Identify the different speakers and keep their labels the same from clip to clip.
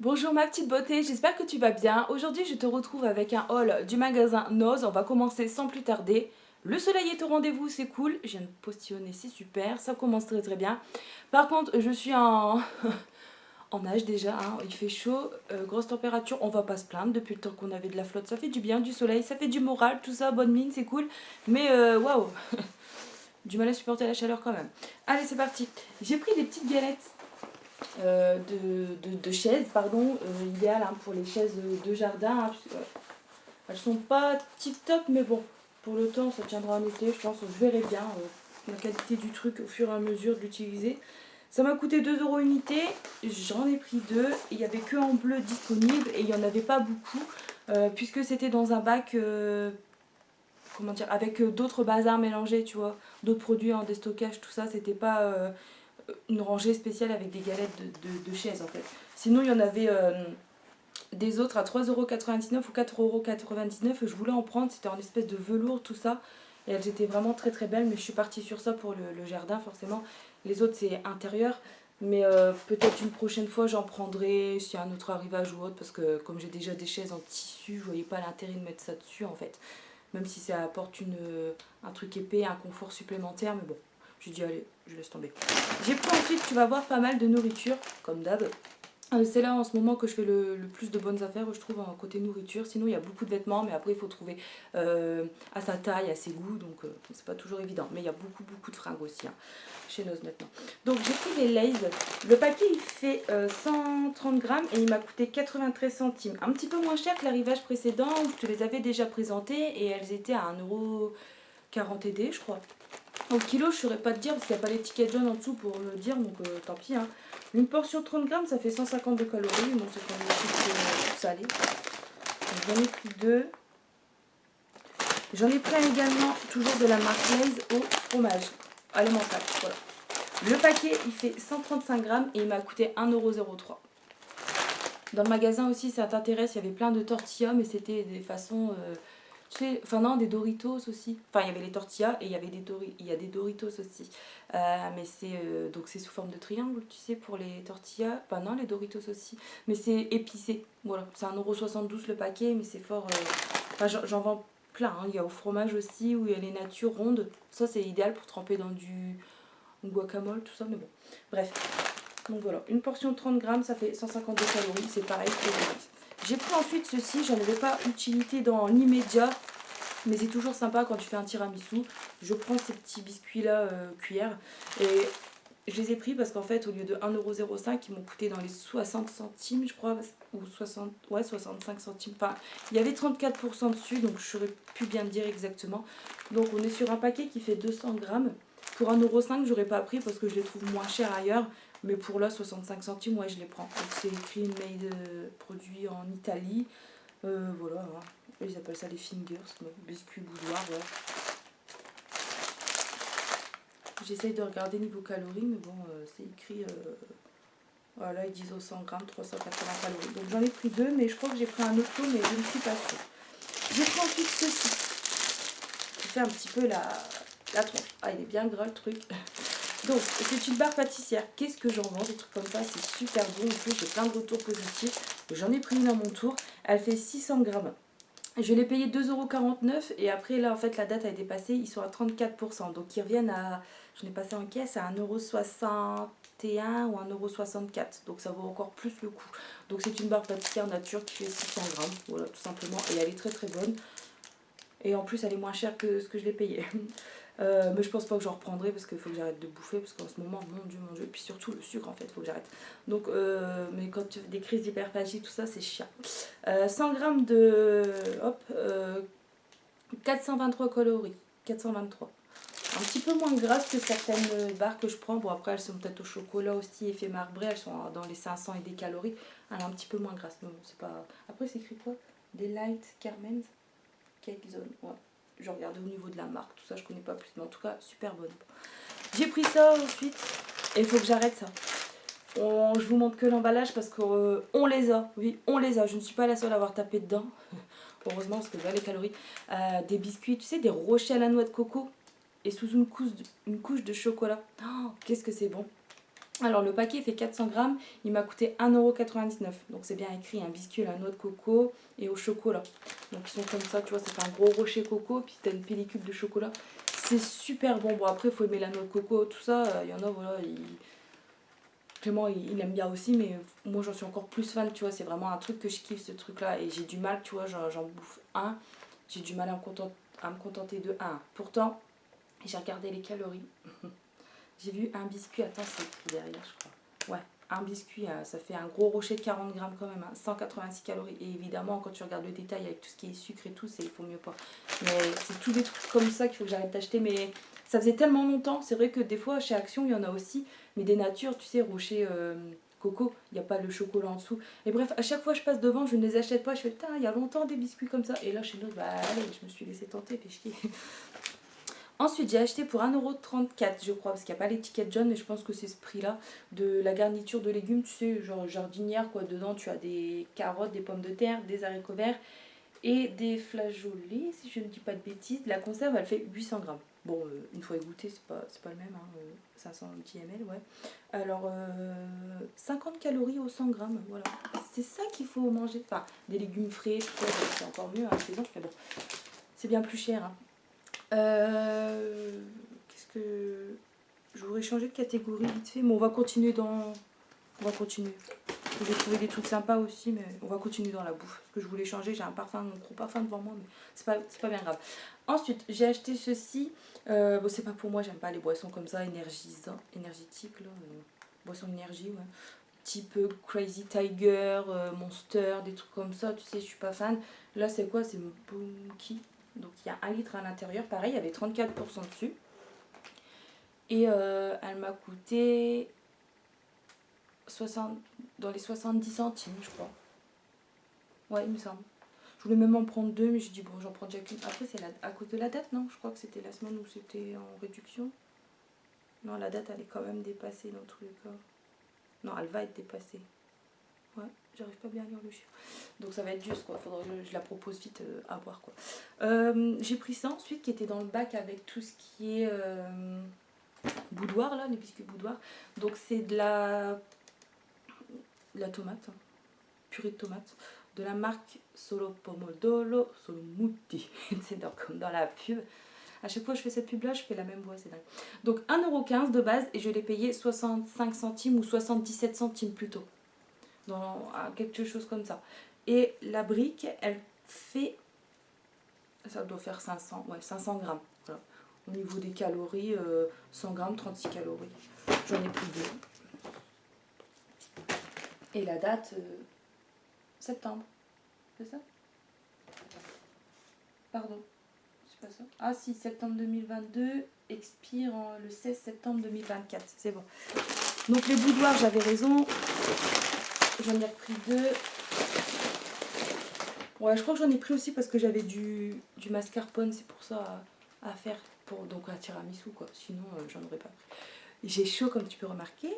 Speaker 1: Bonjour ma petite beauté, j'espère que tu vas bien. Aujourd'hui je te retrouve avec un haul du magasin Noz. On va commencer sans plus tarder. Le soleil est au rendez-vous, c'est cool. Je viens de postillonner, c'est super, ça commence très très bien. Par contre je suis en nage déjà, hein. Il fait chaud, grosse température, on va pas se plaindre. Depuis le temps qu'on avait de la flotte, ça fait du bien, du soleil, ça fait du moral, tout ça, bonne mine, c'est cool. Mais waouh, du mal à supporter la chaleur quand même. Allez c'est parti, j'ai pris des petites galettes de chaises, pardon, idéales hein, pour les chaises de jardin. Hein, elles sont pas tip top, mais bon, pour le temps, ça tiendra en été, je pense. Je verrai bien la qualité du truc au fur et à mesure de l'utiliser. Ça m'a coûté 2 € unité, j'en ai pris deux. Il n'y avait que en bleu disponible et il n'y en avait pas beaucoup, puisque c'était dans un bac. Comment dire, avec d'autres bazars mélangés, tu vois, d'autres produits en déstockage, tout ça, c'était pas une rangée spéciale avec des galettes de chaises en fait. Sinon, il y en avait des autres à 3,99 € ou 4,99 €. Je voulais en prendre, c'était en espèce de velours, tout ça. Et elles étaient vraiment très très belles, mais je suis partie sur ça pour le jardin forcément. Les autres, c'est intérieur. Mais peut-être une prochaine fois, j'en prendrai s'il y a un autre arrivage ou autre. Parce que comme j'ai déjà des chaises en tissu, je voyais pas l'intérêt de mettre ça dessus en fait. Même si ça apporte un truc épais, un confort supplémentaire. Mais bon, j'ai dit allez, je laisse tomber. J'ai pris ensuite, tu vas voir, pas mal de nourriture, comme d'hab. C'est là en ce moment que je fais le plus de bonnes affaires, je trouve, en côté nourriture. Sinon, il y a beaucoup de vêtements, mais après, il faut trouver à sa taille, à ses goûts. Donc, c'est pas toujours évident. Mais il y a beaucoup de fringues aussi hein, chez Noz maintenant. Donc, j'ai pris des Lay's. Le paquet, il fait 130 grammes et il m'a coûté 93 centimes. Un petit peu moins cher que l'arrivage précédent où je te les avais déjà présentées et elles étaient à 1,40 € et des, je crois. Au kilo, je ne saurais pas te dire parce qu'il n'y a pas l'étiquette jaune en dessous pour le dire, donc tant pis. Hein. Une portion de 30 grammes, ça fait 152 calories. Bon, c'est quand même tout salé. J'en ai pris deux. J'en ai pris un également, toujours de la marque Lay's au fromage alimentaire. Voilà. Le paquet, il fait 135 grammes et il m'a coûté 1,03 €. Dans le magasin aussi, ça t'intéresse, il y avait plein de tortillas, mais c'était des façons... tu sais, enfin non, des Doritos aussi. Enfin, il y avait les tortillas et il y avait il y a des Doritos aussi. Mais c'est donc c'est sous forme de triangle, tu sais, pour les tortillas. Enfin non, les Doritos aussi. Mais c'est épicé. Voilà, c'est 1,72 € le paquet, mais c'est fort... Enfin, j'en vends plein. Hein. Il y a au fromage aussi, où il y a les natures rondes. Ça, c'est idéal pour tremper dans du guacamole, tout ça, mais bon. Bref. Donc voilà, une portion de 30 grammes, ça fait 152 calories. C'est pareil que les Doritos. J'ai pris ensuite ceci, j'en avais pas utilité dans l'immédiat, mais c'est toujours sympa quand tu fais un tiramisu. Je prends ces petits biscuits là, cuillère, et je les ai pris parce qu'en fait au lieu de 1,05 €, ils m'ont coûté dans les 60 centimes je crois, ou 60, ouais 65 centimes. Enfin, il y avait 34% dessus, donc je saurais plus bien te dire exactement. Donc on est sur un paquet qui fait 200 grammes. Pour 1,05 € j'aurais pas pris parce que je les trouve moins chers ailleurs. Mais pour là, 65 centimes, ouais, je les prends. Donc c'est écrit made produit en Italie. Voilà, hein. Ils appellent ça les fingers, biscuits boudoir. Ouais. J'essaye de regarder niveau calories, mais bon, c'est écrit. Voilà, ils disent au 100 grammes, 380 calories. Donc j'en ai pris deux, mais je crois que j'ai pris un auto, mais je ne suis pas sûre. J'ai pris ensuite ceci. Je fais un petit peu la tronche. Ah, il est bien gras le truc. Donc, c'est une barre pâtissière. Qu'est-ce que j'en vends? Des trucs comme ça, c'est super bon. En plus, j'ai plein de retours positifs. J'en ai pris une à mon tour. Elle fait 600 grammes. Je l'ai payé 2,49 € et après, là, en fait, la date a été passée. Ils sont à 34%. Donc, ils reviennent à... Je l'ai passé en caisse à 1,61 € ou 1,64 €. Donc, ça vaut encore plus le coup. Donc, c'est une barre pâtissière nature qui fait 600 grammes. Voilà, tout simplement. Et elle est très très bonne. Et en plus, elle est moins chère que ce que je l'ai payé. Mais je pense pas que j'en reprendrai parce qu'il faut que j'arrête de bouffer. Parce qu'en ce moment, mon dieu. Et puis surtout le sucre, en fait, il faut que j'arrête. Donc, mais quand tu fais des crises d'hyperphagie, tout ça, c'est chiant. 100 grammes de. Hop. 423 calories. 423. Un petit peu moins grasse que certaines barres que je prends. Bon, après, elles sont peut-être au chocolat aussi, effet marbré. Elles sont dans les 500 et des calories. Elle est un petit peu moins grasse. Mais bon, c'est pas. Après, c'est écrit quoi? Des light Carmen's Cake Zone. Ouais. Je regardais au niveau de la marque, tout ça je connais pas plus, mais en tout cas super bonne. J'ai pris ça ensuite et il faut que j'arrête ça. Je vous montre que l'emballage parce qu'on les a, oui on les a, je ne suis pas la seule à avoir tapé dedans, heureusement parce que là les calories. Des biscuits, tu sais, des rochers à la noix de coco et sous une couche de chocolat. Oh, qu'est-ce que c'est bon. Alors le paquet fait 400 grammes, il m'a coûté 1,99 €. Donc c'est bien écrit, un biscuit à la noix de coco et au chocolat. Donc ils sont comme ça, tu vois, c'est un gros rocher coco, puis t'as une pellicule de chocolat. C'est super bon. Bon après il faut aimer la noix de coco, tout ça, il y en a, voilà, Clément il aime bien aussi, mais moi j'en suis encore plus fan, tu vois, c'est vraiment un truc que je kiffe ce truc là. Et j'ai du mal, tu vois, j'en bouffe un, j'ai du mal à me contenter de un. Pourtant, j'ai regardé les calories. J'ai vu un biscuit, attends, c'est écrit derrière, je crois. Ouais, un biscuit, ça fait un gros rocher de 40 grammes quand même, hein, 186 calories. Et évidemment, quand tu regardes le détail avec tout ce qui est sucre et tout, il faut mieux pas. Mais c'est tous des trucs comme ça qu'il faut que j'arrête d'acheter. Mais ça faisait tellement longtemps. C'est vrai que des fois, chez Action, il y en a aussi. Mais des natures, tu sais, rocher coco, il n'y a pas le chocolat en dessous. Et bref, à chaque fois je passe devant, je ne les achète pas. Je fais, putain, il y a longtemps des biscuits comme ça. Et là, chez nous, bah allez, je me suis laissé tenter, fais chier. Ensuite, j'ai acheté pour 1,34 € je crois, parce qu'il n'y a pas l'étiquette jaune, mais je pense que c'est ce prix-là, de la garniture de légumes, tu sais, genre jardinière, quoi. Dedans, tu as des carottes, des pommes de terre, des haricots verts et des flageolets, si je ne dis pas de bêtises. La conserve, elle fait 800 grammes. Bon, une fois égouttée, c'est pas le même, hein, 510 ml, ouais. Alors, 50 calories au 100 grammes, voilà. C'est ça qu'il faut manger. Enfin, des légumes frais, tout ça, c'est encore mieux, hein, saison, mais bon, c'est bien plus cher, hein. Qu'est-ce que... Je voudrais changer de catégorie vite fait, mais on va continuer dans... On va continuer. J'ai trouvé des trucs sympas aussi, mais on va continuer dans la bouffe. Parce que je voulais changer, j'ai un parfum, mon gros parfum devant moi, mais c'est pas bien grave. Ensuite, j'ai acheté ceci. Bon, c'est pas pour moi, j'aime pas les boissons comme ça, énergétiques, là. Boissons énergie, ouais. Type Crazy Tiger, Monster, des trucs comme ça, tu sais, je suis pas fan. Là, c'est quoi? C'est Bounty. Donc il y a 1 litre à l'intérieur, pareil, il y avait 34% dessus. Et elle m'a coûté 60, dans les 70 centimes, je crois. Ouais, il me semble. Je voulais même en prendre deux, mais j'ai dit bon, j'en prends déjà qu'une. Après, c'est à cause de la date, non? Je crois que c'était la semaine où c'était en réduction. Non, la date, elle est quand même dépassée dans tous les cas. Non, elle va être dépassée. Ouais, j'arrive pas bien à lire le chiffre. Donc ça va être juste, quoi. Faudrait que je la propose vite à voir, quoi. J'ai pris ça ensuite, qui était dans le bac avec tout ce qui est boudoir, là, les biscuits boudoir. Donc c'est de la tomate, hein, purée de tomate, de la marque Solo Pomodoro Solomuti. C'est comme dans la pub. À chaque fois que je fais cette pub là, je fais la même voix, c'est dingue. Donc 1,15 € de base et je l'ai payé 65 centimes ou 77 centimes plutôt. Dans quelque chose comme ça. Et la brique, elle fait, ça doit faire 500, ouais, 500 grammes. Voilà. Au niveau des calories, 100 grammes, 36 calories. J'en ai pris deux. Et la date, septembre. C'est ça? Pardon, c'est pas ça. Ah si, septembre 2022, expire le 16 septembre 2024. C'est bon. Donc les boudoirs, j'avais raison. J'en ai repris deux. Ouais, je crois que j'en ai pris aussi parce que j'avais du mascarpone, c'est pour ça à faire, pour donc un tiramisu, quoi. Sinon, j'en aurais pas pris. J'ai chaud, comme tu peux remarquer.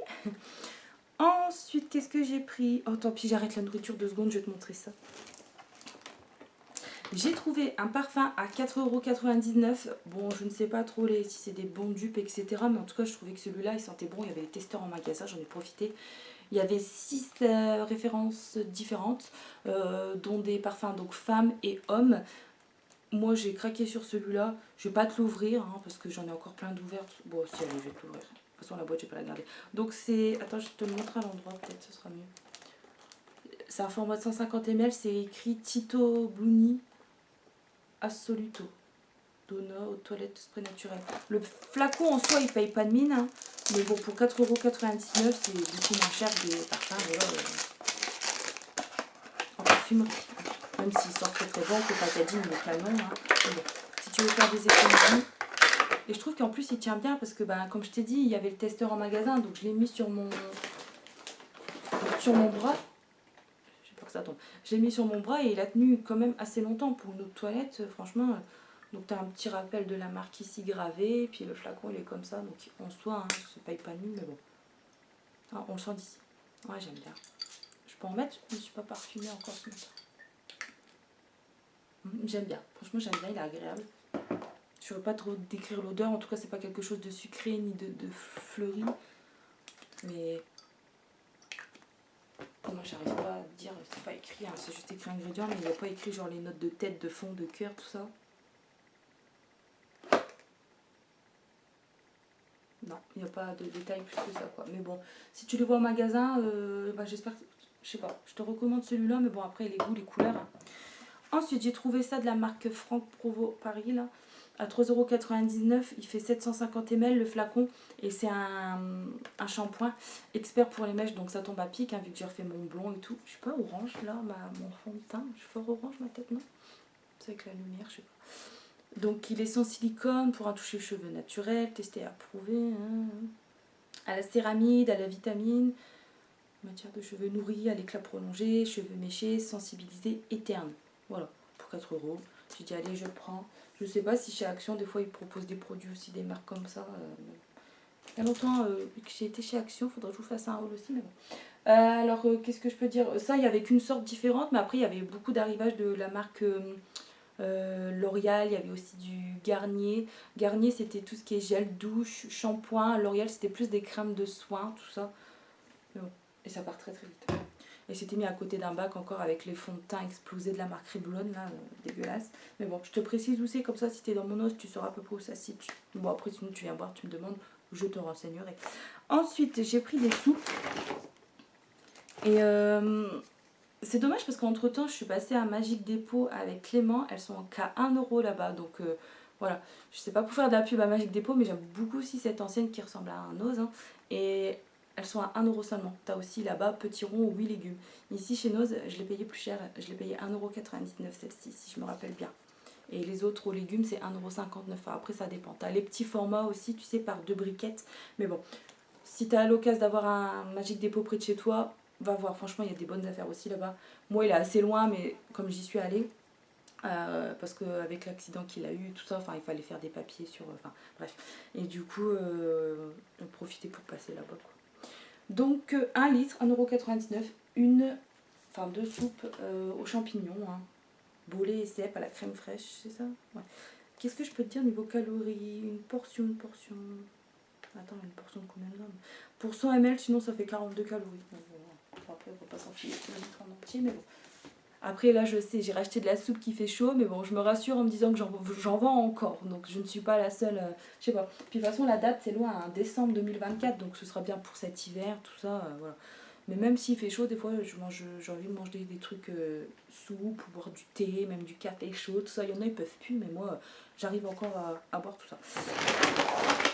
Speaker 1: Ensuite, qu'est-ce que j'ai pris? Oh, tant pis, j'arrête la nourriture 2 secondes, je vais te montrer ça. J'ai trouvé un parfum à 4,99 €. Bon, je ne sais pas trop si c'est des bons dupes, etc. Mais en tout cas, je trouvais que celui-là, il sentait bon. Il y avait les testeurs en magasin, j'en ai profité. Il y avait 6 références différentes, dont des parfums donc femmes et hommes. Moi, j'ai craqué sur celui-là. Je vais pas te l'ouvrir, hein, parce que j'en ai encore plein d'ouverts. Bon, si, allez, je vais te l'ouvrir. De toute façon, la boîte, je vais pas la garder. Donc, c'est... Attends, je te le montre à l'endroit, peut-être, ce sera mieux. C'est un format de 150 ml. C'est écrit Tito Bluni Assoluto. Donna aux toilettes spray naturel. Le flacon en soi, il paye pas de mine, hein. Mais bon, pour 4,99 €, c'est beaucoup moins cher que des parfums en parfumerie. Même s'ils sortent très très bon, que packaging, le canon. Hein. Bon, si tu veux faire des économies. Et je trouve qu'en plus, il tient bien parce que, ben, comme je t'ai dit, il y avait le testeur en magasin. Donc je l'ai mis sur mon bras. J'ai peur que ça tombe. Je l'ai mis sur mon bras et il a tenu quand même assez longtemps pour une autre toilette. Franchement, donc tu as un petit rappel de la marque ici gravé. Et puis le flacon, il est comme ça. Donc en soi, hein, ça ne paye pas de mine, mais bon. Ah, on le sent d'ici. Ouais, j'aime bien. Je peux en mettre, je ne suis pas parfumée encore ce matin. J'aime bien, franchement j'aime bien, il est agréable. Je ne veux pas trop décrire l'odeur, en tout cas c'est pas quelque chose de sucré ni de fleuri. Mais moi j'arrive pas à dire, c'est pas écrit, hein, c'est juste écrit ingrédients, mais il n'y a pas écrit genre les notes de tête, de fond, de cœur, tout ça. Non, il n'y a pas de détails plus que ça quoi. Mais bon, si tu les vois au magasin, bah, j'espère que, je sais pas, je te recommande celui-là, mais bon après les goûts, les couleurs. Hein. Ensuite j'ai trouvé ça de la marque Franck Provo Paris là. À 3,99 €, il fait 750 ml le flacon et c'est un shampoing expert pour les mèches, donc ça tombe à pic hein, vu que j'ai refait mon blond et tout. Je suis pas orange là, mon fond de teint, je suis fort orange ma tête, non? C'est avec la lumière, je sais pas. Donc il est sans silicone pour un toucher cheveux naturel, testé et approuvé. Hein. À la céramide, à la vitamine, matière de cheveux nourris, à l'éclat prolongé, cheveux méchés, sensibilisés et ternes. Voilà, pour 4 €. J'ai dit allez je le prends. Je sais pas si chez Action des fois ils proposent des produits aussi, des marques comme ça. Il y a longtemps que j'ai été chez Action, il faudrait que je vous fasse un haul aussi mais bon. Alors qu'est-ce que je peux dire? Ça il y avait qu'une sorte différente, mais après il y avait beaucoup d'arrivages de la marque L'Oréal, il y avait aussi du Garnier. Garnier c'était tout ce qui est gel douche, shampoing. L'Oréal c'était plus des crèmes de soins, tout ça. Mais bon. Et ça part très très vite. Et c'était mis à côté d'un bac encore avec les fonds de teint explosés de la marque Revlon, là, dégueulasse. Mais bon, je te précise où c'est, comme ça, si t'es dans mon os, tu sauras à peu près où ça se situe. Bon, après, sinon, tu viens voir, tu me demandes, je te renseignerai. Ensuite, j'ai pris des soupes. Et c'est dommage parce qu'entre temps, je suis passée à Magique Dépôt avec Clément. Elles sont qu'à 1 € là-bas. Donc voilà, je sais pas pour faire de la pub à Magique Dépôt, mais j'aime beaucoup aussi cette enseigne qui ressemble à un Nose. Hein. Et elles sont à 1 € seulement. T'as aussi là-bas petit rond 8 légumes. Ici chez Nose, je l'ai payé plus cher. Je l'ai payé 1,99 € celle-ci, si je me rappelle bien. Et les autres aux légumes, c'est 1,59 €. Après, ça dépend. T'as les petits formats aussi, tu sais, par 2 briquettes. Mais bon, si t'as l'occasion d'avoir un Magique Dépôt près de chez toi, va voir. Franchement, il y a des bonnes affaires aussi là-bas. Moi, il est assez loin, mais comme j'y suis allée, parce qu'avec l'accident qu'il a eu, tout ça, enfin, il fallait faire des papiers sur. Enfin, bref. Et du coup, on profitait pour passer là-bas, quoi. Donc 1 litre, 1,99 €, deux soupes aux champignons, hein. Bolé et cèpe à la crème fraîche, c'est ça? Ouais. Qu'est-ce que je peux te dire niveau calories? Une portion. Attends, une portion de combien de grammes? Pour 100 ml, sinon ça fait 42 calories. Donc, bon, après, on va pas s'enfiler tout le litre en entier, mais bon. Après, là, je sais, j'ai racheté de la soupe qui fait chaud, mais bon, je me rassure en me disant que j'en vends encore. Donc, je ne suis pas la seule. Je sais pas. Puis, de toute façon, la date, c'est loin, hein, décembre 2024. Donc, ce sera bien pour cet hiver, tout ça. Voilà. Mais même s'il fait chaud, des fois, j'ai envie de manger des trucs soupe, ou boire du thé, même du café chaud, tout ça. Il y en a, ils peuvent plus, mais moi, j'arrive encore à boire tout ça.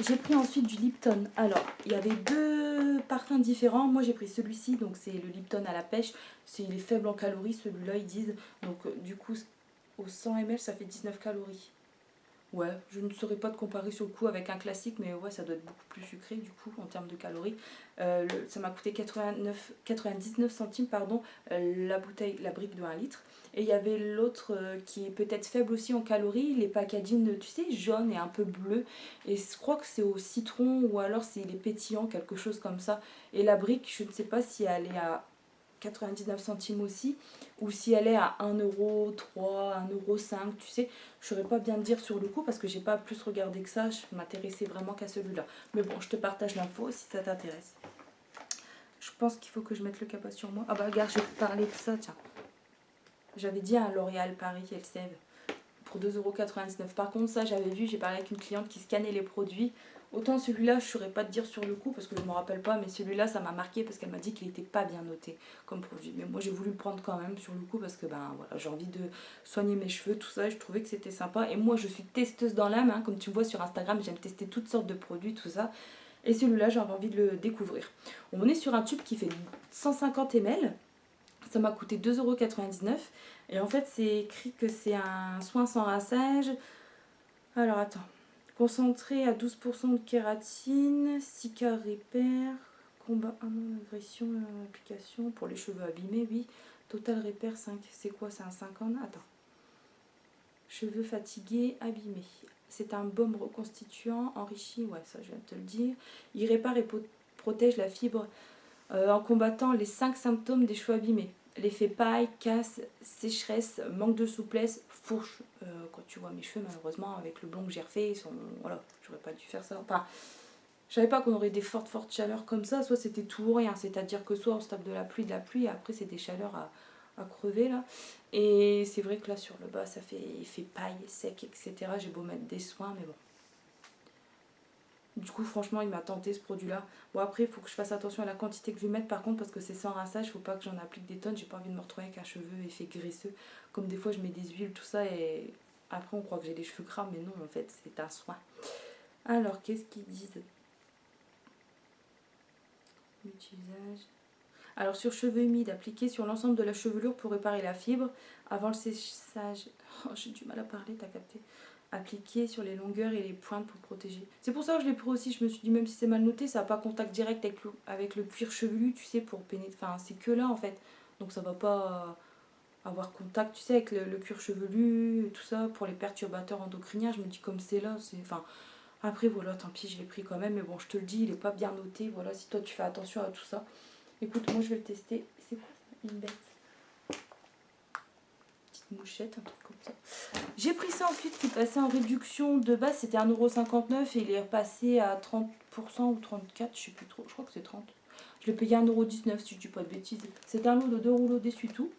Speaker 1: J'ai pris ensuite du Lipton. Alors, il y avait 2 parfums différents. Moi, j'ai pris celui-ci, donc c'est le Lipton à la pêche. Il est faible en calories, celui-là, ils disent. Donc, du coup, au 100 ml, ça fait 19 calories. Ouais, je ne saurais pas te comparer sur le coup avec un classique, mais ouais, ça doit être beaucoup plus sucré du coup en termes de calories. Ça m'a coûté 99 centimes, pardon, la bouteille, la brique de 1 litre. Et il y avait l'autre qui est peut-être faible aussi en calories, les packaging, tu sais, jaune et un peu bleu. Et je crois que c'est au citron ou alors c'est les pétillants, quelque chose comme ça. Et la brique, je ne sais pas si elle est à 99 centimes aussi, ou si elle est à 1,3 €, 1,5 €, tu sais, je saurais pas bien te dire sur le coup parce que j'ai pas plus regardé que ça, je m'intéressais vraiment qu'à celui-là. Mais bon, je te partage l'info si ça t'intéresse. Je pense qu'il faut que je mette le capa sur moi. Ah bah regarde, je vais te parler de ça, tiens. J'avais dit à L'Oréal Paris, Elseve, pour 2,99 €. Par contre, ça j'avais vu, j'ai parlé avec une cliente qui scannait les produits. Autant celui-là, je ne saurais pas te dire sur le coup parce que je ne me rappelle pas, mais celui-là, ça m'a marqué parce qu'elle m'a dit qu'il n'était pas bien noté comme produit. Mais moi, j'ai voulu le prendre quand même sur le coup parce que ben, voilà, j'ai envie de soigner mes cheveux, tout ça. Je trouvais que c'était sympa. Et moi, je suis testeuse dans l'âme, hein, comme tu vois sur Instagram, j'aime tester toutes sortes de produits, tout ça. Et celui-là, j'avais envie de le découvrir. On est sur un tube qui fait 150 ml. Ça m'a coûté 2,99 €. Et en fait, c'est écrit que c'est un soin sans rinçage. Alors, attends. Concentré à 12% de kératine, 6K Repair, combat agression application pour les cheveux abîmés, oui. Total Repair 5, c'est quoi? C'est un 50? Attends. Cheveux fatigués, abîmés. C'est un baume reconstituant, enrichi, ouais, ça je viens de te le dire. Il répare et protège la fibre en combattant les 5 symptômes des cheveux abîmés. L'effet paille, casse, sécheresse, manque de souplesse, fourche. Quand tu vois mes cheveux, malheureusement, avec le blond que j'ai refait, ils sont. Voilà, j'aurais pas dû faire ça. Enfin, Je savais pas qu'on aurait des fortes chaleurs comme ça, soit c'était tout ou rien, c'est-à-dire que soit on se tape de la pluie, et après c'est des chaleurs à crever là. Et c'est vrai que là sur le bas il fait paille, sec, etc. J'ai beau mettre des soins, mais bon. Du coup franchement il m'a tenté ce produit là. Bon après il faut que je fasse attention à la quantité que je vais mettre par contre parce que c'est sans rinçage, faut pas que j'en applique des tonnes, j'ai pas envie de me retrouver avec un cheveu effet graisseux. Comme des fois je mets des huiles, tout ça et après on croit que j'ai des cheveux gras, mais non en fait c'est un soin. Alors qu'est-ce qu'ils disent? L'utilisage. Alors sur cheveux humides, appliquer sur l'ensemble de la chevelure pour réparer la fibre. Avant le séchage, oh, j'ai du mal à parler, t'as capté. Appliquer sur les longueurs et les pointes pour protéger. C'est pour ça que je l'ai pris aussi, je me suis dit même si c'est mal noté, ça n'a pas contact direct avec le cuir chevelu, tu sais, pour pénétrer. Enfin c'est que là en fait. Donc ça va pas avoir contact, tu sais, avec le cuir chevelu, tout ça, pour les perturbateurs endocriniens. Je me dis comme c'est là, c'est... Enfin, après voilà, tant pis, je l'ai pris quand même, mais bon, je te le dis, il est pas bien noté. Voilà, si toi tu fais attention à tout ça. Écoute, moi je vais le tester. C'est quoi ça? Une bête. Petite mouchette, un truc comme ça. J'ai pris ça ensuite qui passait en réduction. De base, c'était 1,59€ et il est repassé à 30% ou 34%, je sais plus trop. Je crois que c'est 30. Je l'ai payé 1,19€ si je dis pas de bêtises. C'est un lot de 2 rouleaux d'essuie-tout.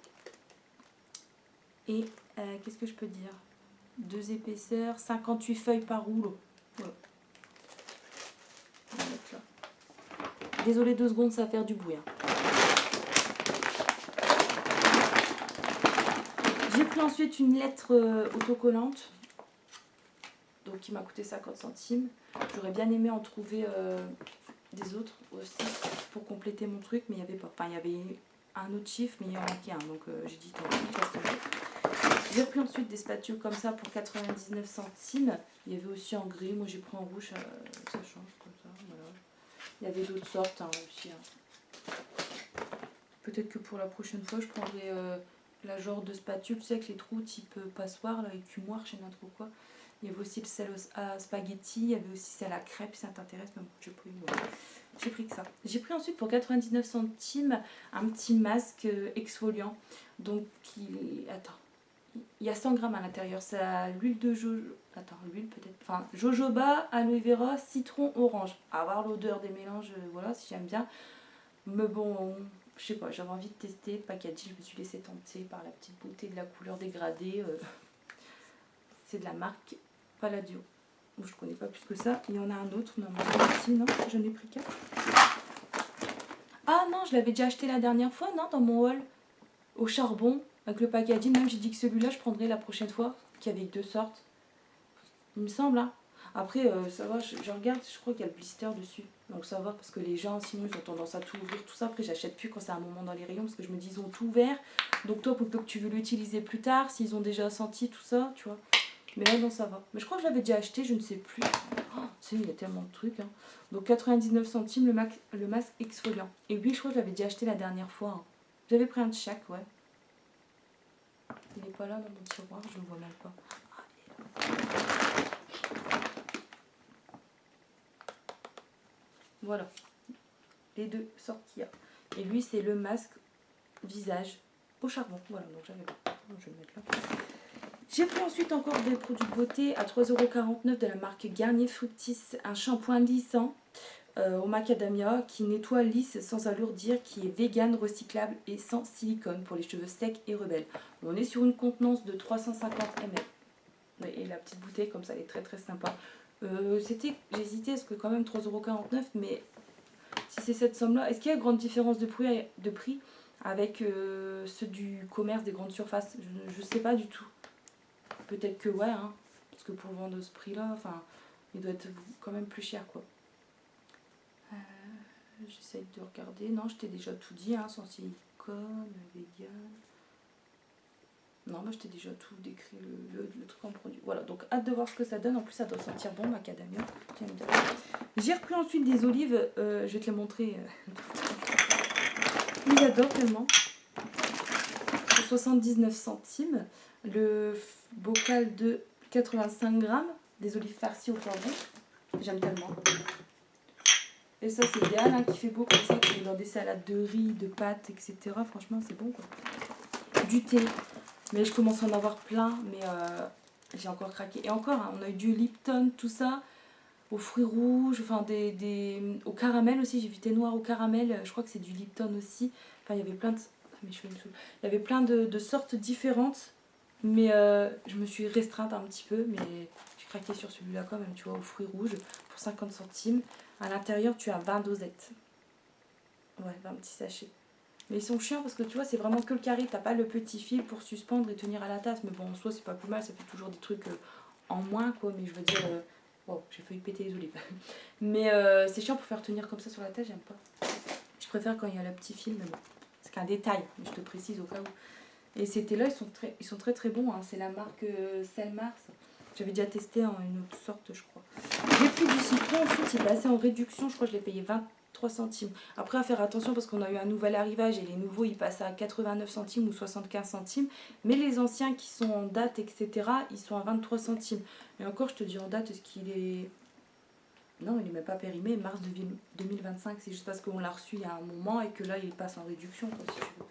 Speaker 1: Et qu'est-ce que je peux dire? 2 épaisseurs, 58 feuilles par rouleau. Voilà. On va mettre là. Désolée 2 secondes, ça va faire du bruit. Hein. J'ai pris ensuite une lettre autocollante. Donc qui m'a coûté 50 centimes. J'aurais bien aimé en trouver des autres aussi pour compléter mon truc, mais il n'y avait pas. Enfin, il y avait un autre chiffre, mais il y en manquait un. Donc j'ai dit tant pis, je laisse tomber. J'ai pris ensuite des spatules comme ça pour 99 centimes. Il y avait aussi en gris, moi j'ai pris en rouge, ça change comme ça. Voilà. Il y avait d'autres sortes hein, aussi. Hein. Peut-être que pour la prochaine fois, je prendrai la genre de spatule, tu sais, avec les trous type passoire, là, avec cumoire, je sais pas trop quoi. Il y avait aussi le sel à spaghetti, il y avait aussi celle à crêpes, si ça t'intéresse, mais bon, j'ai pris, voilà. J'ai pris que ça. J'ai pris ensuite pour 99 centimes un petit masque exfoliant. Donc, attends. Il y a 100 grammes à l'intérieur. C'est à l'huile de jojoba. Attends, l'huile peut-être. Enfin, jojoba, aloe vera, citron, orange. À avoir l'odeur des mélanges, voilà, si j'aime bien. Mais bon, je sais pas, j'avais envie de tester. Le packaging, je me suis laissée tenter par la petite beauté de la couleur dégradée. C'est de la marque Palladio. Bon, je connais pas plus que ça. Il y en a un autre, normalement ici, non? J'en ai pris qu'un. Ah non, je l'avais déjà acheté la dernière fois, non? Dans mon haul. Au charbon. Avec le packaging, même j'ai dit que celui-là je prendrai la prochaine fois, qu'il y avait 2 sortes. Il me semble, hein. Après, ça va, je regarde, je crois qu'il y a le blister dessus. Donc ça va, parce que les gens, sinon, ils ont tendance à tout ouvrir, tout ça. Après, j'achète plus quand c'est un moment dans les rayons, parce que je me dis, ils ont tout ouvert. Donc toi, pour peu que tu veux l'utiliser plus tard, s'ils ont déjà senti tout ça, tu vois. Mais là, non, ça va. Mais je crois que je l'avais déjà acheté, je ne sais plus. Oh, tu sais, il y a tellement de trucs. Hein. Donc 99 centimes le masque exfoliant. Et oui, je crois que je l'avais déjà acheté la dernière fois. Hein. J'avais pris un de chaque, ouais. Il n'est pas là dans mon tiroir, je ne le vois même pas. Voilà, les 2 sortes qu'il y a. Et lui, c'est le masque visage au charbon. Voilà, donc j'avais pas. Je vais le mettre là. J'ai pris ensuite encore des produits de beauté à 3,49€ de la marque Garnier Fructis. Un shampoing lissant au macadamia qui nettoie lisse sans alourdir, qui est vegan, recyclable et sans silicone pour les cheveux secs et rebelles. On est sur une contenance de 350 ml. Et la petite bouteille comme ça, elle est très très sympa. J'hésitais parce que quand même 3,49€, mais si c'est cette somme là, est-ce qu'il y a une grande différence de prix avec ceux du commerce des grandes surfaces? Je sais pas du tout. Peut-être que ouais, hein, parce que pour vendre ce prix là, enfin, il doit être quand même plus cher quoi. J'essaie de regarder. Non, je t'ai déjà tout dit, hein, sans silicone, vegan. Non, moi je t'ai déjà tout décrit le truc en produit. Voilà, donc hâte de voir ce que ça donne. En plus, ça doit sentir bon, macadamia. J'aime bien. J'ai repris ensuite des olives. Je vais te les montrer. Ils adorent tellement. Pour 79 centimes. Le bocal de 85 grammes. Des olives farcies au jambon. J'aime tellement. Et ça, c'est idéal, hein, qui fait beau comme ça, qui est dans des salades de riz, de pâtes, etc. Franchement, c'est bon, quoi. Du thé. Mais je commence à en avoir plein, mais j'ai encore craqué. Et encore, hein, on a eu du Lipton, tout ça. aux fruits rouges, enfin au caramel aussi, j'ai vu thé noir au caramel, je crois que c'est du Lipton aussi. Enfin, il y avait plein de... Ah, mes cheveux me saoulent. Il y avait plein de sortes différentes, mais je me suis restreinte un petit peu, mais j'ai craqué sur celui-là quand même, tu vois, aux fruits rouges, pour 50 centimes. À l'intérieur, tu as 20 dosettes. Ouais, 20 petits sachets. Mais ils sont chiants parce que tu vois, c'est vraiment que le carré, t'as pas le petit fil pour suspendre et tenir à la tasse. Mais bon, en soi, c'est pas plus mal, ça fait toujours des trucs en moins, quoi. Mais je veux dire, bon, j'ai failli péter les olives. Mais c'est chiant pour faire tenir comme ça sur la tasse, j'aime pas. Je préfère quand il y a le petit fil, mais bon, c'est qu'un détail, mais je te précise au cas où. Et ces thés-là, ils sont très très bons, hein. C'est la marque Selmars. J'avais déjà testé en une autre sorte, je crois. J'ai pris du citron, ensuite il est passé en réduction, je crois que je l'ai payé 23 centimes. Après, à faire attention parce qu'on a eu un nouvel arrivage et les nouveaux ils passent à 89 centimes ou 75 centimes. Mais les anciens qui sont en date, etc., ils sont à 23 centimes. Et encore, je te dis en date, est-ce qu'il est. Non, il n'est même pas périmé, mars 2025, c'est juste parce qu'on l'a reçu il y a un moment et que là il passe en réduction, quoi, si tu veux.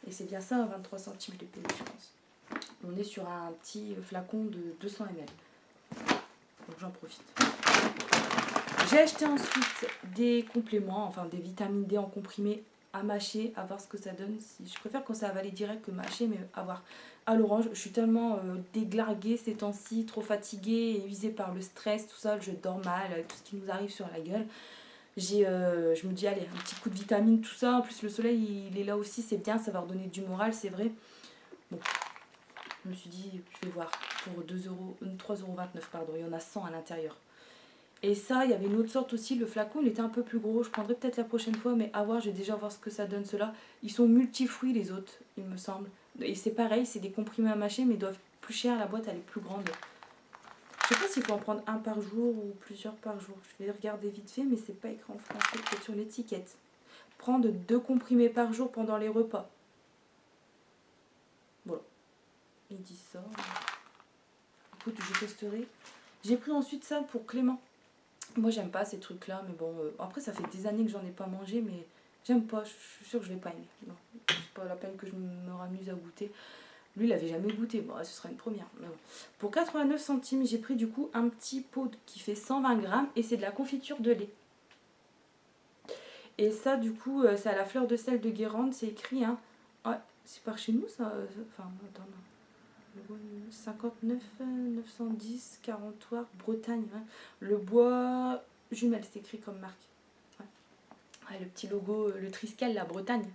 Speaker 1: Et c'est bien ça, 23 centimes, je l'ai payé, je pense. On est sur un petit flacon de 200 ml. Donc j'en profite. J'ai acheté ensuite des compléments, enfin des vitamines D en comprimé à mâcher, à voir ce que ça donne. Si je préfère quand c'est avalé direct que mâcher, mais à voir. À l'orange, je suis tellement déglarguée ces temps-ci, trop fatiguée et usée par le stress, tout ça, je dors mal, avec tout ce qui nous arrive sur la gueule. Je me dis, allez, un petit coup de vitamine, tout ça. En plus, le soleil, il est là aussi, c'est bien, ça va redonner du moral, c'est vrai. Bon, je me suis dit, je vais voir, pour 3,29 €, pardon, il y en a 100 à l'intérieur. Et ça, il y avait une autre sorte aussi, le flacon, il était un peu plus gros, je prendrai peut-être la prochaine fois, mais à voir, je vais déjà voir ce que ça donne ceux-là. Ils sont multifruits les autres, il me semble. Et c'est pareil, c'est des comprimés à mâcher, mais ils doivent plus cher, la boîte elle est plus grande. Je sais pas s'il faut en prendre un par jour ou plusieurs par jour. Je vais regarder vite fait, mais c'est pas écrit en français, peut-être sur l'étiquette. Prendre 2 comprimés par jour pendant les repas. Voilà. Il dit ça. Écoute, je testerai. J'ai pris ensuite ça pour Clément. Moi, j'aime pas ces trucs-là, mais bon. Après, ça fait des années que j'en ai pas mangé, mais j'aime pas. Je suis sûre que je vais pas aimer. Non, c'est pas la peine que je me ramuse à goûter. Lui, il avait jamais goûté. Bon, ce sera une première. Mais bon. Pour 89 centimes, j'ai pris du coup un petit pot qui fait 120 grammes et c'est de la confiture de lait. Et ça, du coup, c'est à la fleur de sel de Guérande, c'est écrit, hein. Ouais, c'est par chez nous, ça. Enfin, attends, non. 59 910 43 Bretagne. Hein. Le bois jumelle, c'est écrit comme marque. Ouais. Ouais, le petit logo, le Triskel, la Bretagne.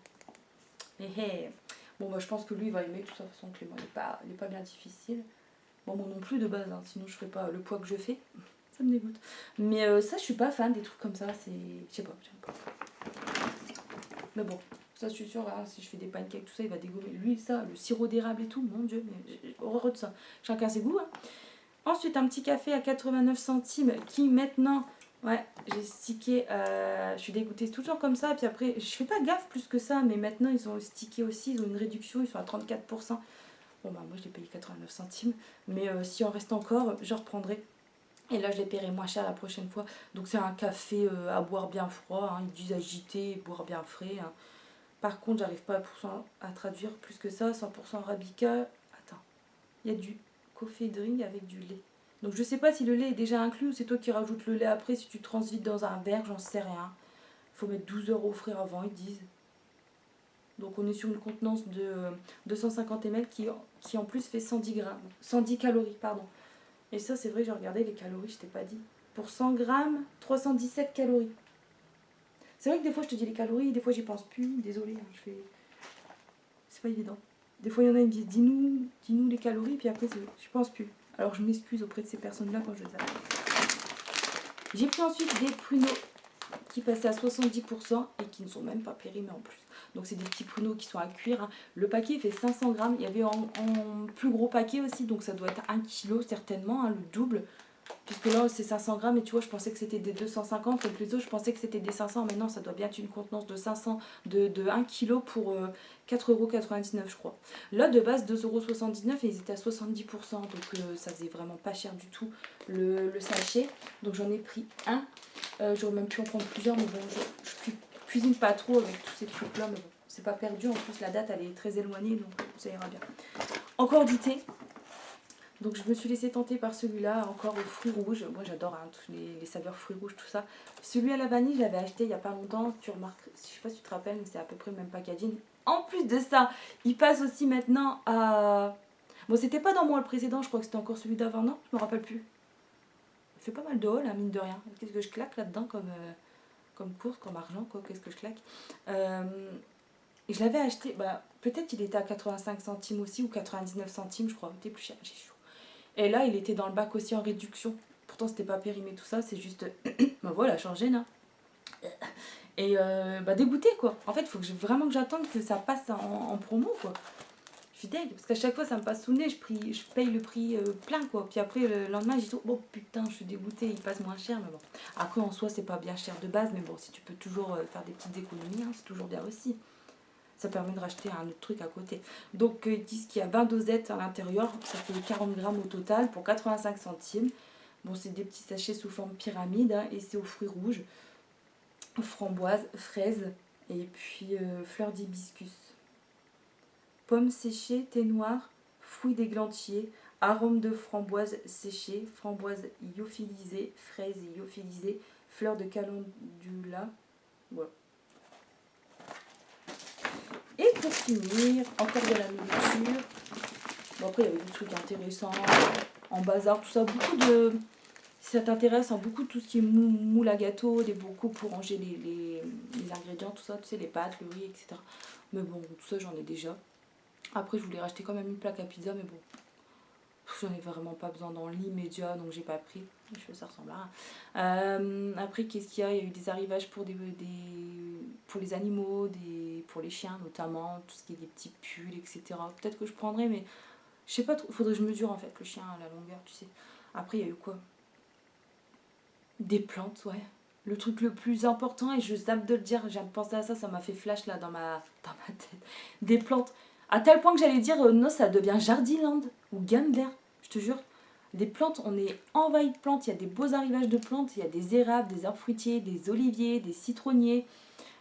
Speaker 1: Bon, bah, je pense que lui, il va aimer. De toute façon, Clément, il est pas bien difficile. Bon, moi non plus de base, hein, sinon je ferais pas le poids que je fais. Ça me dégoûte. Mais ça, je suis pas fan des trucs comme ça. C'est. Je sais pas, j'aime pas. Mais bon, ça, je suis sûre, hein, si je fais des pancakes, tout ça, il va dégommer. Lui, ça, le sirop d'érable et tout, mon Dieu, mais j'ai horreur de ça. Chacun ses goûts. Hein. Ensuite, un petit café à 89 centimes qui maintenant, ouais, j'ai stické, je suis dégoûtée, c'est toujours comme ça. Et puis après, je fais pas gaffe plus que ça, mais maintenant, ils ont stické aussi, ils ont une réduction, ils sont à 34%. Bon, bah, moi, je l'ai payé 89 centimes, mais si en reste encore, je reprendrai. Et là, je les paierai moins cher la prochaine fois. Donc, c'est un café à boire bien froid. Hein. Ils disent agité, boire bien frais. Hein. Par contre, j'arrive pas à traduire plus que ça. 100% arabica. Attends. Il y a du coffee drink avec du lait. Donc, je sais pas si le lait est déjà inclus ou c'est toi qui rajoutes le lait après. Si tu transvides dans un verre, j'en sais rien. Il faut mettre 12 € frais avant, ils disent. Donc, on est sur une contenance de 250 ml qui en plus fait 110 calories, pardon. Et ça, c'est vrai, j'ai regardé les calories, je t'ai pas dit. Pour 100 grammes, 317 calories. C'est vrai que des fois, je te dis les calories, des fois, j'y pense plus. Désolée, hein, c'est pas évident. Des fois, il y en a qui me disent, dis-nous les calories, puis après, je pense plus. Alors, je m'excuse auprès de ces personnes-là quand je les appelle. J'ai pris ensuite des pruneaux qui passaient à 70% et qui ne sont même pas périmés en plus. Donc, c'est des petits pruneaux qui sont à cuire. Hein. Le paquet fait 500 grammes. Il y avait en plus gros paquet aussi, donc ça doit être 1 kg certainement, hein, le double. Puisque là, c'est 500 grammes et tu vois, je pensais que c'était des 250. Donc les autres, je pensais que c'était des 500. Mais non, ça doit bien être une contenance de 500, de 1 kg pour 4,99 €, je crois. Là, de base, 2,79 € et ils étaient à 70%. Donc ça faisait vraiment pas cher du tout le sachet. Donc j'en ai pris un. J'aurais même pu en prendre plusieurs. Mais bon, je cuisine pas trop avec tous ces trucs-là. Mais bon, c'est pas perdu. En plus, la date, elle est très éloignée. Donc ça ira bien. Encore du thé. Donc je me suis laissée tenter par celui-là, encore aux fruits rouges. Moi j'adore hein, tous les saveurs fruits rouges, tout ça. Celui à la vanille, j'avais acheté il n'y a pas longtemps. Tu remarques, je sais pas si tu te rappelles, mais c'est à peu près le même packaging. En plus de ça, il passe aussi maintenant à... Bon, c'était pas dans moi le précédent, je crois que c'était encore celui d'avant, non? Je me rappelle plus. Il fait pas mal de haul, hein, mine de rien. Qu'est-ce que je claque là-dedans comme course, comme argent, quoi? Qu'est-ce que je claque et je l'avais acheté, bah, peut-être il était à 85 centimes aussi, ou 99 centimes, je crois. Il était plus cher, j'ai chaud. Et là, il était dans le bac aussi en réduction. Pourtant, c'était pas périmé tout ça, c'est juste. Bah voilà, changé, là. Et bah dégoûté, quoi. En fait, il faut vraiment que j'attende que ça passe en promo, quoi. Je suis deg, parce qu'à chaque fois, ça me passe sous le nez, je paye le prix plein, quoi. Puis après, le lendemain, je dis, oh putain, je suis dégoûtée, il passe moins cher, mais bon. Après, en soi, c'est pas bien cher de base, mais bon, si tu peux toujours faire des petites économies, hein, c'est toujours bien aussi. Ça permet de racheter un autre truc à côté. Donc ils disent qu'il y a 20 dosettes à l'intérieur, ça fait 40 grammes au total pour 85 centimes. Bon, c'est des petits sachets sous forme pyramide hein, et c'est aux fruits rouges, framboises, fraises et puis fleurs d'hibiscus. Pommes séchées, thé noir, fruits d'églantier, arôme de framboise séchée, framboise lyophilisée, fraises lyophilisées, fleurs de calendula. Voilà. Et pour finir, encore de la nourriture. Bon, après, il y avait des trucs intéressants, en bazar, tout ça. Beaucoup de... Si ça t'intéresse, hein, beaucoup de tout ce qui est moule à gâteau, des bocaux pour ranger les ingrédients, tout ça, tu sais, les pâtes, le riz, etc. Mais bon, tout ça, j'en ai déjà. Après, je voulais racheter quand même une plaque à pizza, mais bon, j'en ai vraiment pas besoin dans l'immédiat, donc j'ai pas pris. Je fais ça ressemble à rien. Après, qu'est-ce qu'il y a? Il y a eu des arrivages pour pour les animaux, pour les chiens notamment, tout ce qui est des petits pulls, etc. Peut-être que je prendrais, mais je sais pas trop. Faudrait que je mesure en fait le chien à la longueur, tu sais. Après, il y a eu quoi? Des plantes, ouais. Le truc le plus important, et je zappe de le dire, j'ai pensé à ça, ça m'a fait flash là dans ma tête. Des plantes. À tel point que j'allais dire, non, ça devient Jardiland ou gamme d'air, je te jure. Des plantes, on est envahi de plantes, il y a des beaux arrivages de plantes, il y a des érables, des arbres fruitiers, des oliviers, des citronniers,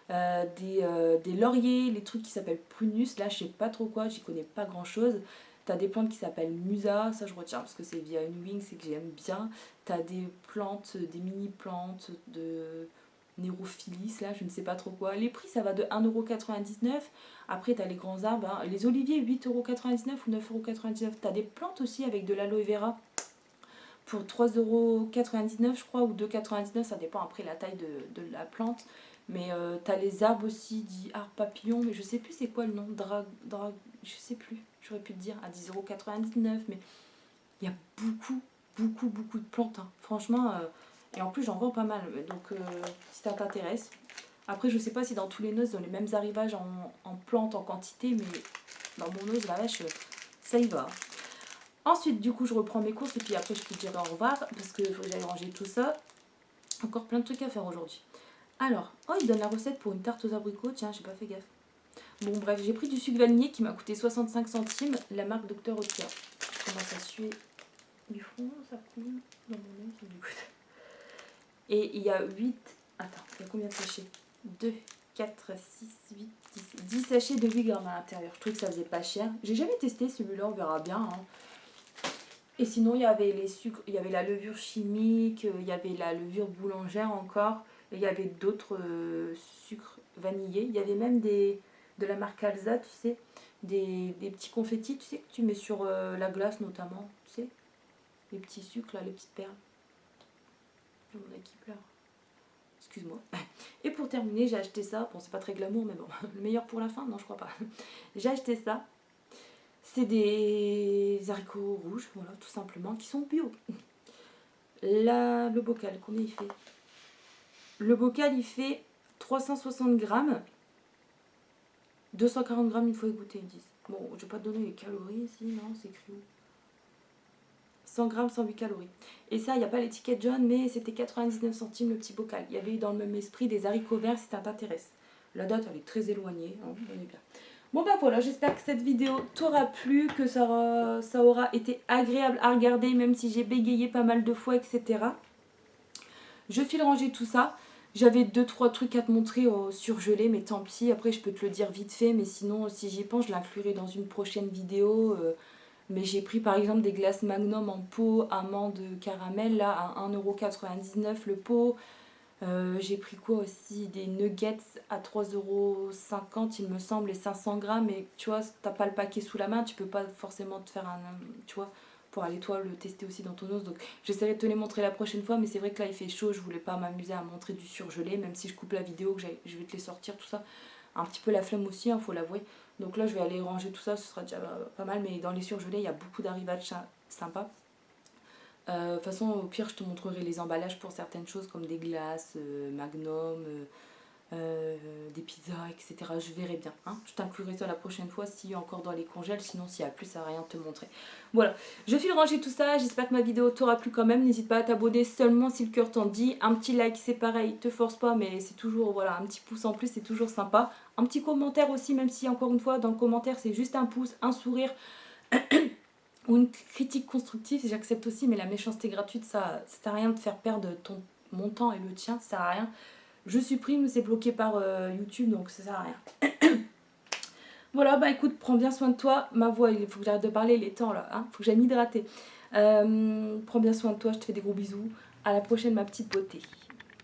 Speaker 1: des lauriers, les trucs qui s'appellent prunus, là je sais pas trop quoi, j'y connais pas grand chose. T'as des plantes qui s'appellent musa, ça je retiens parce que c'est via une wing, c'est que j'aime bien. T'as des plantes, des mini-plantes de nérophilis, là je ne sais pas trop quoi. Les prix ça va de 1,99€. Après t'as les grands arbres, hein. Les oliviers 8,99€ ou 9,99€. T'as des plantes aussi avec de l'aloe vera pour 3,99€ je crois, ou 2,99€, ça dépend après la taille de la plante. Mais t'as les arbres aussi, dit arbres papillons, mais je sais plus c'est quoi le nom, je sais plus, j'aurais pu te dire, à 10,99€, mais il y a beaucoup de plantes, hein. Franchement, et en plus j'en vends pas mal, donc si ça t'intéresse. Après je sais pas si dans tous les noces, dans les mêmes arrivages en plantes, en quantité, mais dans mon ose, la vache, ça y va. Ensuite, du coup, je reprends mes courses et puis après, je te dirai au revoir parce qu'il faut que j'aille ranger tout ça. Encore plein de trucs à faire aujourd'hui. Alors, oh, il donne la recette pour une tarte aux abricots. Tiens, j'ai pas fait gaffe. Bon, bref, j'ai pris du sucre vanillé qui m'a coûté 65 centimes, la marque Dr. Oetker. Je commence à suer du front, ça coule dans mon nez, ça me dégoûte. Et il y a 8... Attends, il y a combien de sachets? 2, 4, 6, 8, 10 sachets de 8 grammes à l'intérieur. Je trouve que ça faisait pas cher. J'ai jamais testé celui-là, on verra bien, hein. Et sinon, il y avait les sucres, il y avait la levure chimique, il y avait la levure boulangère encore, et il y avait d'autres sucres vanillés. Il y avait même de la marque Alza, tu sais, des petits confettis, tu sais, que tu mets sur la glace notamment, tu sais, les petits sucres là, les petites perles. Mon œil qui pleure. Excuse-moi. Et pour terminer, j'ai acheté ça. Bon, c'est pas très glamour, mais bon, le meilleur pour la fin, non, je crois pas. J'ai acheté ça. C'est des haricots rouges, voilà, tout simplement, qui sont bio. Là, le bocal, combien il fait? Le bocal, il fait 360 grammes. 240 grammes, il faut égoutter, ils disent. Bon, je vais pas te donner les calories ici, non, c'est écrit où? 100 grammes, 108 calories. Et ça, il n'y a pas l'étiquette jaune, mais c'était 99 centimes le petit bocal. Il y avait dans le même esprit des haricots verts si ça t'intéresse. La date, elle est très éloignée, hein, on est bien. Bon ben voilà, j'espère que cette vidéo t'aura plu, que ça aura été agréable à regarder, même si j'ai bégayé pas mal de fois, etc. Je file ranger tout ça. J'avais 2-3 trucs à te montrer surgelés, mais tant pis. Après, je peux te le dire vite fait, mais sinon, si j'y pense, je l'inclurai dans une prochaine vidéo. Mais j'ai pris par exemple des glaces Magnum en pot, amande caramel, là à 1,99 € le pot. J'ai pris quoi aussi? Des nuggets à 3,50 € il me semble, et 500 grammes. Et tu vois, t'as pas le paquet sous la main, tu peux pas forcément te faire un. Tu vois, pour aller toi le tester aussi dans ton os. Donc j'essaierai de te les montrer la prochaine fois. Mais c'est vrai que là il fait chaud, je voulais pas m'amuser à montrer du surgelé, même si je coupe la vidéo, que je vais te les sortir, tout ça. Un petit peu la flemme aussi, faut l'avouer. Donc là je vais aller ranger tout ça, ce sera déjà pas mal. Mais dans les surgelés, il y a beaucoup d'arrivages sympas. De toute façon, au pire, je te montrerai les emballages pour certaines choses comme des glaces, Magnum, des pizzas, etc. Je verrai bien. Hein. Je t'inclurai ça la prochaine fois s'il y a encore dans les congèles. Sinon, s'il n'y a plus, ça n'a rien de te montrer. Voilà, je file ranger tout ça. J'espère que ma vidéo t'aura plu quand même. N'hésite pas à t'abonner seulement si le cœur t'en dit. Un petit like, c'est pareil, te force pas, mais c'est toujours, voilà, un petit pouce en plus, c'est toujours sympa. Un petit commentaire aussi, même si, encore une fois, dans le commentaire, c'est juste un pouce, un sourire. Ou une critique constructive, j'accepte aussi, mais la méchanceté gratuite, ça sert à rien de faire perdre mon temps et le tien, ça sert à rien. Je supprime, c'est bloqué par YouTube, donc ça sert à rien. Voilà, bah écoute, prends bien soin de toi. Ma voix, il faut que j'arrête de parler, il est temps là, hein, faut que j'aille m'hydrater. Prends bien soin de toi, je te fais des gros bisous. À la prochaine, ma petite beauté.